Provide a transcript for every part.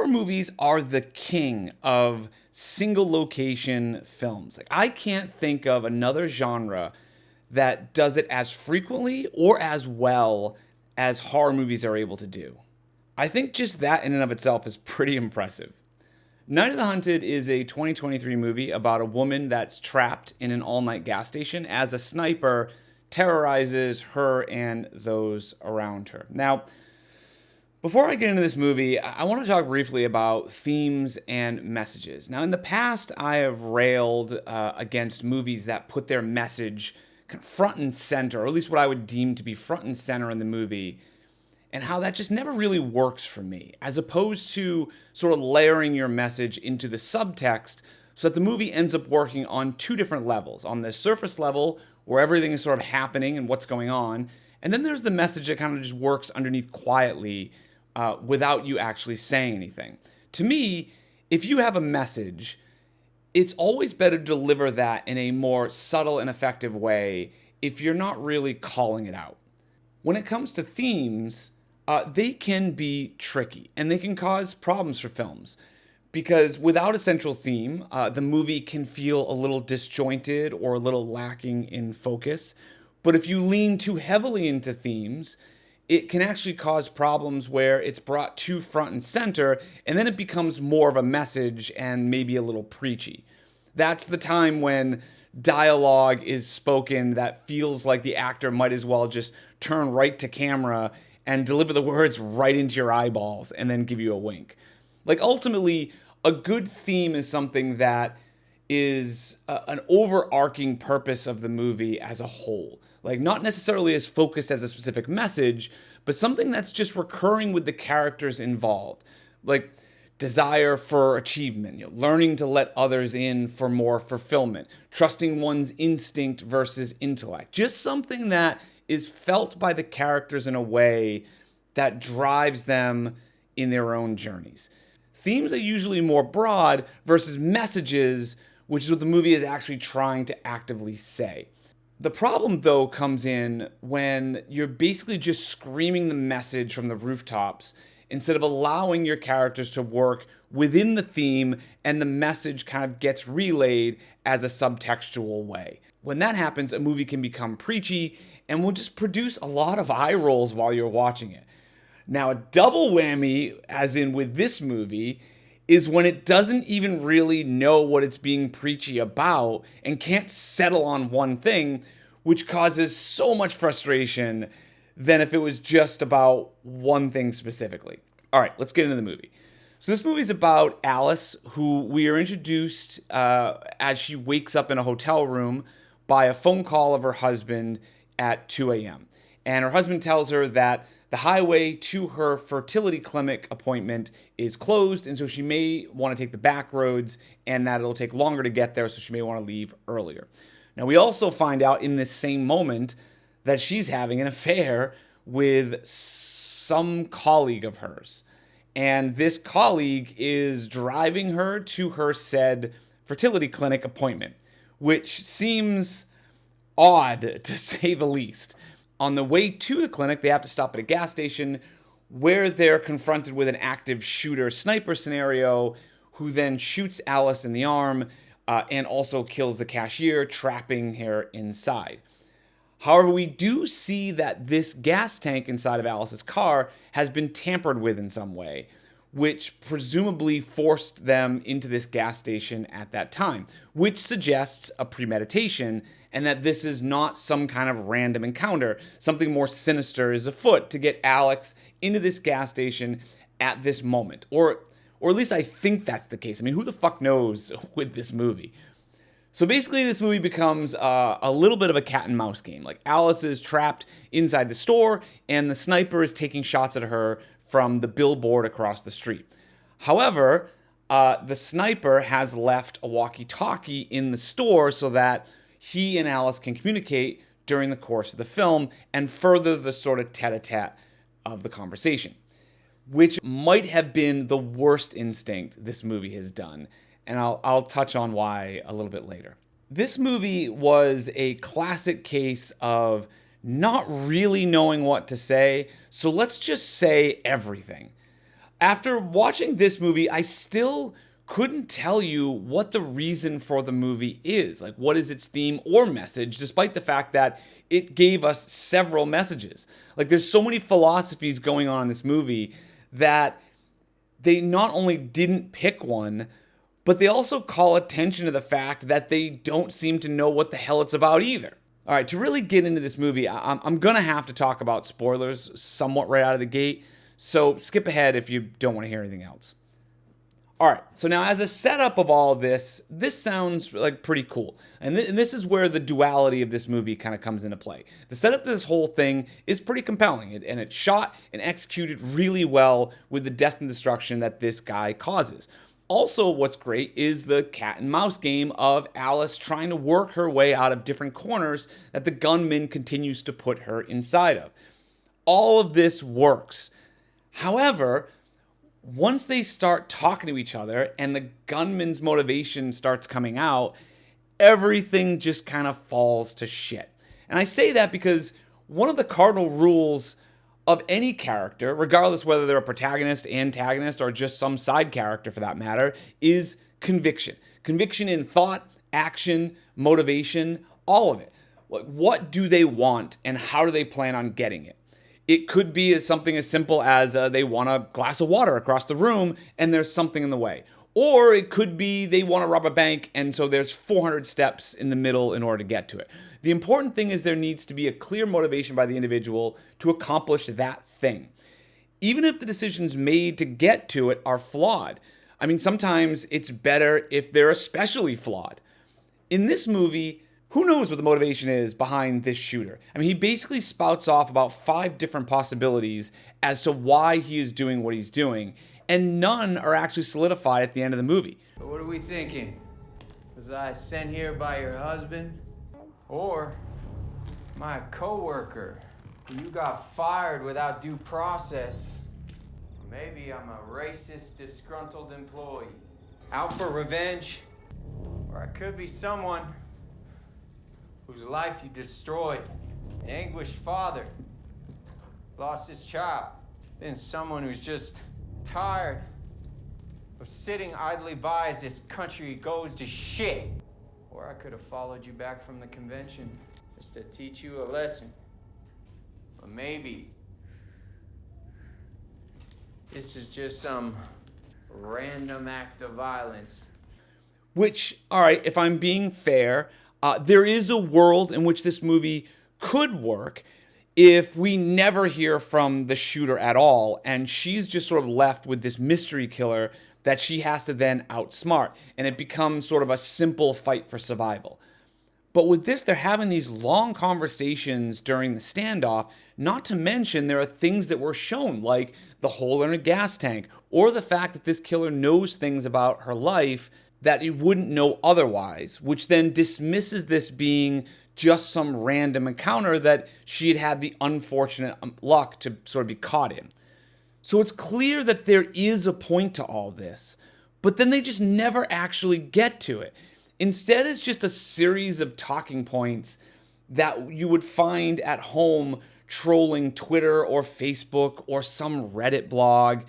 Horror movies are the king of single location films. Like, I can't think of another genre that does it as frequently or as well as horror movies are able to do. I think just that in and of itself is pretty impressive. Night of the Hunted is a 2023 movie about a woman that's trapped in an all-night gas station as a sniper terrorizes her and those around her. Now, before I get into this movie, I want to talk briefly about themes and messages. Now, in the past, I have railed against movies that put their message kind of front and center, or at least what I would deem to be front and center in the movie, and how that just never really works for me, as opposed to sort of layering your message into the subtext so that the movie ends up working on two different levels. On the surface level, where everything is sort of happening and what's going on, and then there's the message that kind of just works underneath quietly without you actually saying anything. To me, if you have a message, it's always better to deliver that in a more subtle and effective way if you're not really calling it out. When it comes to themes, they can be tricky and they can cause problems for films because without a central theme, the movie can feel a little disjointed or a little lacking in focus. But if you lean too heavily into themes, it can actually cause problems where it's brought too front and center, and then it becomes more of a message and maybe a little preachy. That's the time when dialogue is spoken that feels like the actor might as well just turn right to camera and deliver the words right into your eyeballs and then give you a wink. Like, ultimately, a good theme is something that is an overarching purpose of the movie as a whole. Like, not necessarily as focused as a specific message, but something that's just recurring with the characters involved. Like, desire for achievement, learning to let others in for more fulfillment, trusting one's instinct versus intellect. Just something that is felt by the characters in a way that drives them in their own journeys. Themes are usually more broad versus messages, which is what the movie is actually trying to actively say. The problem, though, comes in when you're basically just screaming the message from the rooftops instead of allowing your characters to work within the theme and the message kind of gets relayed as a subtextual way. When that happens, a movie can become preachy and will just produce a lot of eye rolls while you're watching it. Now, a double whammy, as in with this movie, is when it doesn't even really know what it's being preachy about and can't settle on one thing, which causes so much frustration than if it was just about one thing specifically. All right, let's get into the movie. So this movie is about Alice, who we are introduced as she wakes up in a hotel room by a phone call of her husband at 2 a.m. And her husband tells her that the highway to her fertility clinic appointment is closed, and so she may want to take the back roads, and that it'll take longer to get there, so she may want to leave earlier. Now, we also find out in this same moment that she's having an affair with some colleague of hers. And this colleague is driving her to her said fertility clinic appointment, which seems odd to say the least. On the way to the clinic, they have to stop at a gas station where they're confronted with an active shooter sniper scenario who then shoots Alice in the arm and also kills the cashier, trapping her inside. However, we do see that this gas tank inside of Alice's car has been tampered with in some way, which presumably forced them into this gas station at that time, which suggests a premeditation and that this is not some kind of random encounter. Something more sinister is afoot to get Alex into this gas station at this moment. Or at least I think that's the case. I mean, who the fuck knows with this movie? So basically, this movie becomes a little bit of a cat and mouse game. Like, Alice is trapped inside the store, and the sniper is taking shots at her from the billboard across the street. However, the sniper has left a walkie-talkie in the store so that he and Alice can communicate during the course of the film and further the sort of tete-a-tete of the conversation, which might have been the worst instinct this movie has done. And I'll touch on why a little bit later. This movie was a classic case of not really knowing what to say, so let's just say everything. After watching this movie, I still couldn't tell you what the reason for the movie is. Like, what is its theme or message, despite the fact that it gave us several messages. Like, there's so many philosophies going on in this movie that they not only didn't pick one, but they also call attention to the fact that they don't seem to know what the hell it's about either. All right, to really get into this movie, I'm going to have to talk about spoilers somewhat right out of the gate, so skip ahead if you don't want to hear anything else. All right, so now as a setup of all of this sounds like pretty cool. And this is where the duality of this movie kind of comes into play. The setup of this whole thing is pretty compelling, and it's shot and executed really well with the death and destruction that this guy causes. Also, what's great is the cat and mouse game of Alice trying to work her way out of different corners that the gunman continues to put her inside of. All of this works. However, once they start talking to each other and the gunman's motivation starts coming out, everything just kind of falls to shit. And I say that because one of the cardinal rules of any character, regardless whether they're a protagonist, antagonist, or just some side character for that matter, is conviction. Conviction in thought, action, motivation, all of it. What do they want and how do they plan on getting it? It could be something as simple as they want a glass of water across the room and there's something in the way. Or it could be they want to rob a bank and so there's 400 steps in the middle in order to get to it. The important thing is there needs to be a clear motivation by the individual to accomplish that thing. Even if the decisions made to get to it are flawed. I mean, sometimes it's better if they're especially flawed. In this movie, who knows what the motivation is behind this shooter? I mean, he basically spouts off about 5 different possibilities as to why he is doing what he's doing, and none are actually solidified at the end of the movie. What are we thinking? Was I sent here by your husband? Or my coworker, who you got fired without due process? Or maybe I'm a racist, disgruntled employee, out for revenge? Or I could be someone whose life you destroyed, an anguished father, lost his child, then someone who's just tired of sitting idly by as this country goes to shit. Or I could have followed you back from the convention just to teach you a lesson. Or maybe this is just some random act of violence. Which, all right, if I'm being fair, there is a world in which this movie could work if we never hear from the shooter at all, and she's just sort of left with this mystery killer that she has to then outsmart, and it becomes sort of a simple fight for survival. But with this, they're having these long conversations during the standoff, not to mention there are things that were shown, like the hole in her gas tank, or the fact that this killer knows things about her life that he wouldn't know otherwise, which then dismisses this being just some random encounter that she had had the unfortunate luck to sort of be caught in. So it's clear that there is a point to all this, but then they just never actually get to it. Instead, it's just a series of talking points that you would find at home trolling Twitter or Facebook or some Reddit blog,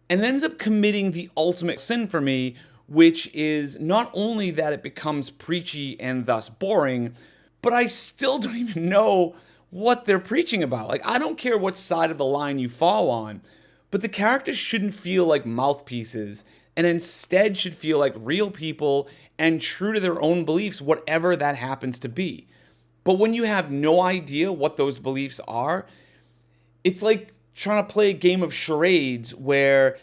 and ends up committing the ultimate sin for me, which is not only that it becomes preachy and thus boring, but I still don't even know what they're preaching about. Like, I don't care what side of the line you fall on, but the characters shouldn't feel like mouthpieces and instead should feel like real people and true to their own beliefs, whatever that happens to be. But when you have no idea what those beliefs are, it's like trying to play a game of charades where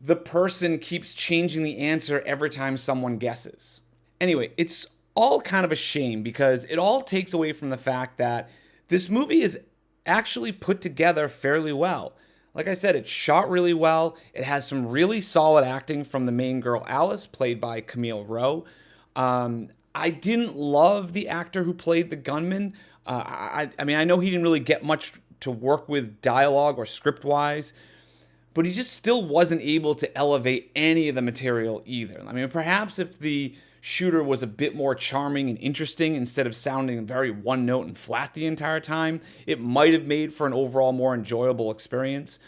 the person keeps changing the answer every time someone guesses. Anyway, it's all kind of a shame because it all takes away from the fact that this movie is actually put together fairly well. Like I said, it's shot really well. It has some really solid acting from the main girl, Alice, played by Camille Rowe. I didn't love the actor who played the gunman. I mean, I know he didn't really get much to work with dialogue or script-wise, but he just still wasn't able to elevate any of the material either. I mean, perhaps if the shooter was a bit more charming and interesting instead of sounding very one note and flat the entire time, it might have made for an overall more enjoyable experience.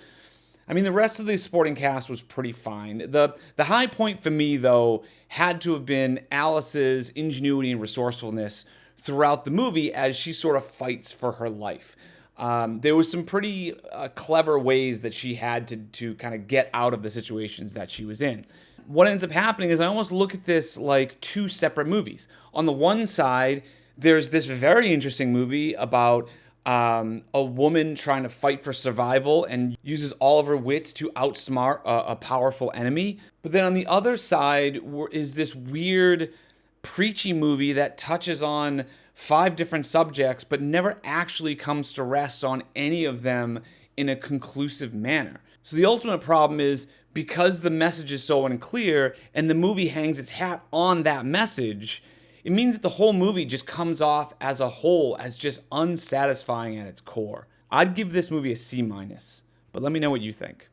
I mean, the rest of the supporting cast was pretty fine. The high point for me, though, had to have been Alice's ingenuity and resourcefulness throughout the movie as she sort of fights for her life. There was some pretty clever ways that she had to kind of get out of the situations that she was in. What ends up happening is I almost look at this like two separate movies. On the one side, there's this very interesting movie about a woman trying to fight for survival and uses all of her wits to outsmart a powerful enemy. But then on the other side is this weird, preachy movie that touches on 5 different subjects, but never actually comes to rest on any of them in a conclusive manner. So the ultimate problem is because the message is so unclear and the movie hangs its hat on that message, it means that the whole movie just comes off as a whole as just unsatisfying at its core. I'd give this movie a C-, but let me know what you think.